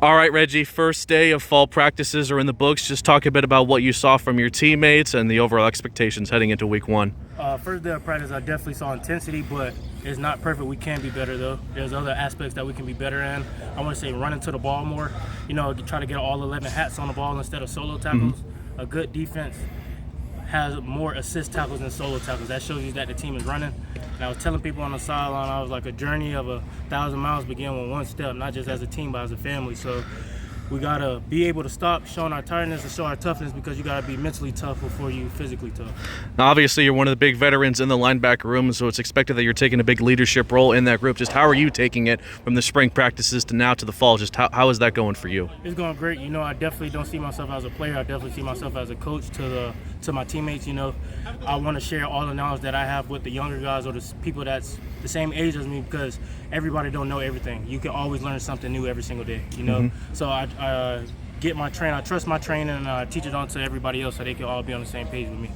All right, Reggie, first day of fall practices are in the books. Just talk a bit about what you saw from your teammates and the overall expectations heading into week one. First day of practice, I definitely saw intensity, but it's not perfect. We can be better, though. There's other aspects that we can be better in. I want to say running to the ball more. Try to get all 11 hats on the ball instead of solo tackles. A good defense has more assist tackles than solo tackles. That shows you that the team is running. And I was telling people on the sideline, I was like, a journey of 1,000 miles begin with one step, not just as a team, but as a family. So we got to be able to stop showing our tiredness and show our toughness, because you got to be mentally tough before you physically tough. Now, obviously, you're one of the big veterans in the linebacker room, so it's expected that you're taking a big leadership role in that group. Just how are you taking it from the spring practices to now to the fall? Just how is that going for you? It's going great. I definitely don't see myself as a player. I definitely see myself as a coach to my teammates. I want to share all the knowledge that I have with the younger guys or the people that's the same age as me, because everybody don't know everything. You can always learn something new every single day, So I get my train. I trust my training, and I teach it on to everybody else so they can all be on the same page with me.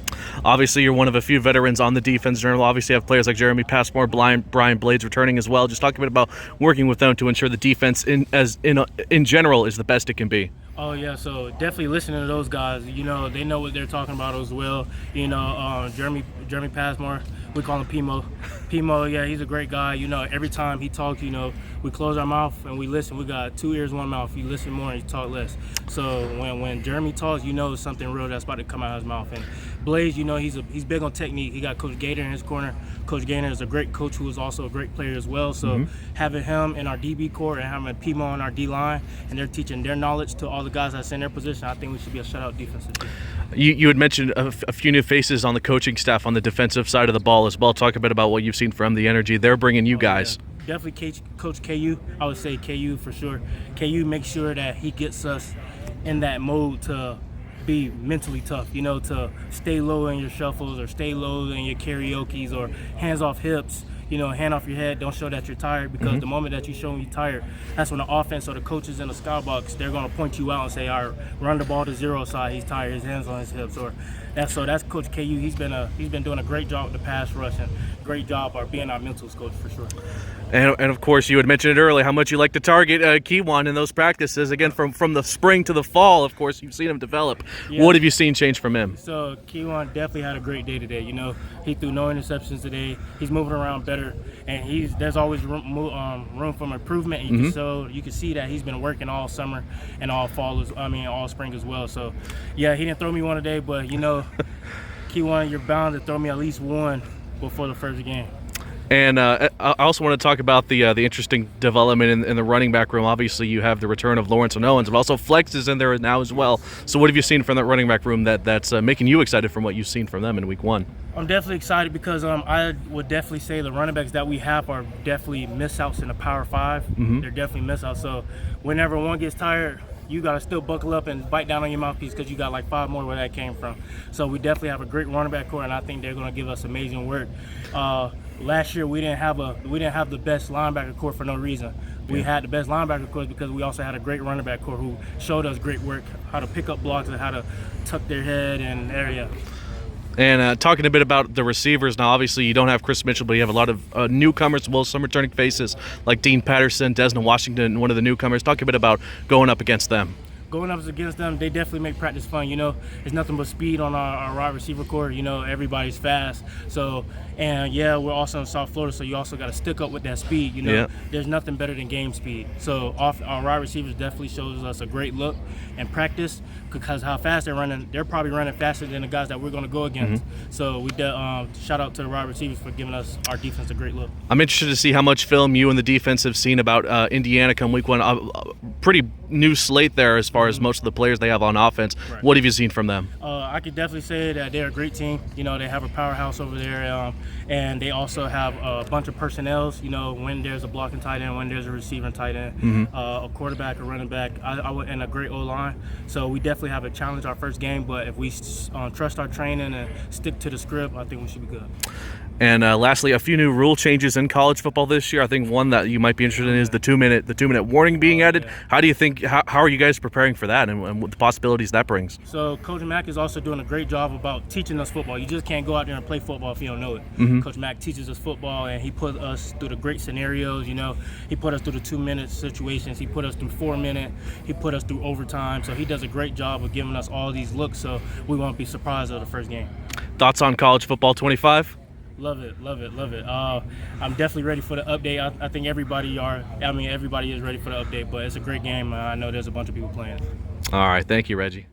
Obviously, you're one of a few veterans on the defense journal. Obviously, you have players like Jeremy Passmore, Brian Blades returning as well. Just talk a bit about working with them to ensure the defense in general is the best it can be. Oh, yeah, so definitely listening to those guys. They know what they're talking about as well. Jeremy Passmore, we call him Pimo. Pimo, yeah, he's a great guy. Every time he talks, we close our mouth and we listen. We got 2 ears, 1 mouth. You listen more and you talk less. So when Jeremy talks, there's something real that's about to come out of his mouth. And Blaze, he's big on technique. He got Coach Gator in his corner. Coach Gator is a great coach who is also a great player as well. So having him in our DB core and having Pimo on our D-line, and they're teaching their knowledge to all the guys that's in their position, I think we should be a shutout defensive team. You had mentioned a few new faces on the coaching staff on the defensive side of the ball as well. Talk a bit about what you've seen from the energy they're bringing you guys. Yeah. Definitely Coach KU. I would say KU for sure. KU makes sure that he gets us in that mode to be mentally tough, to stay low in your shuffles or stay low in your karaokes or hands off hips. Hand off your head, don't show that you're tired, because the moment that you show you're tired, that's when the offense or the coaches in the skybox, they're going to point you out and say, all right, run the ball to zero side, he's tired, his hands on his hips. That's Coach KU. He's been doing a great job with the pass rush, and great job of being our mentals coach for sure. And of course, you had mentioned it earlier how much you like to target Kiwan in those practices. Again, from the spring to the fall, of course, you've seen him develop. Yeah. What have you seen change from him? So Kiwan definitely had a great day today. He threw no interceptions today. He's moving around better, and there's always room for improvement. And you can see that he's been working all summer and all all spring as well. So yeah, he didn't throw me one today, but Kiwan, you're bound to throw me at least one before the first game. And I also want to talk about the interesting development in the running back room. Obviously, you have the return of Lawrence and Owens, but also Flex is in there now as well. So what have you seen from that running back room that's making you excited from what you've seen from them in week one? I'm definitely excited because I would definitely say the running backs that we have are definitely miss-outs in the Power 5. They're definitely miss-outs. So whenever one gets tired, you got to still buckle up and bite down on your mouthpiece, because you got like 5 more where that came from. So we definitely have a great running back core, and I think they're going to give us amazing work. Last year we didn't have the best linebacker core for no reason. We had the best linebacker core because we also had a great running back core who showed us great work, how to pick up blocks and how to tuck their head and area. And talking a bit about the receivers now, obviously you don't have Chris Mitchell, but you have a lot of newcomers, well, some returning faces like Dean Patterson, Desna Washington, one of the newcomers. Talk a bit about going up against them. Going up against them, they definitely make practice fun. There's nothing but speed on our wide receiver core. Everybody's fast. So, and yeah, we're also in South Florida, so you also got to stick up with that speed. There's nothing better than game speed. So our wide receivers definitely shows us a great look in practice, because how fast they're running, they're probably running faster than the guys that we're going to go against. So we shout out to the wide receivers for giving us our defense a great look. I'm interested to see how much film you and the defense have seen about Indiana come week one. Pretty new slate there as far as most of the players they have on offense. Right. What have you seen from them? I could definitely say that they're a great team. They have a powerhouse over there, and they also have a bunch of personnels. When there's a blocking tight end, when there's a receiving tight end, a quarterback, a running back, and a great O-line. So we definitely have a challenge our first game, but if we trust our training and stick to the script, I think we should be good. And lastly, a few new rule changes in college football this year. I think one that you might be interested in is the two minute warning being added. How do you think how are you guys preparing for that and what the possibilities that brings? So Coach Mack is also doing a great job about teaching us football. You just can't go out there and play football if you don't know it. Coach Mack teaches us football, and he put us through the great scenarios. He put us through the 2-minute situations. He put us through 4-minute. He put us through overtime. So he does a great job of giving us all these looks, so we won't be surprised at the first game. Thoughts on college football 25? Love it. I'm definitely ready for the update. I think everybody is ready for the update, but it's a great game. I know there's a bunch of people playing. All right, thank you, Reggie.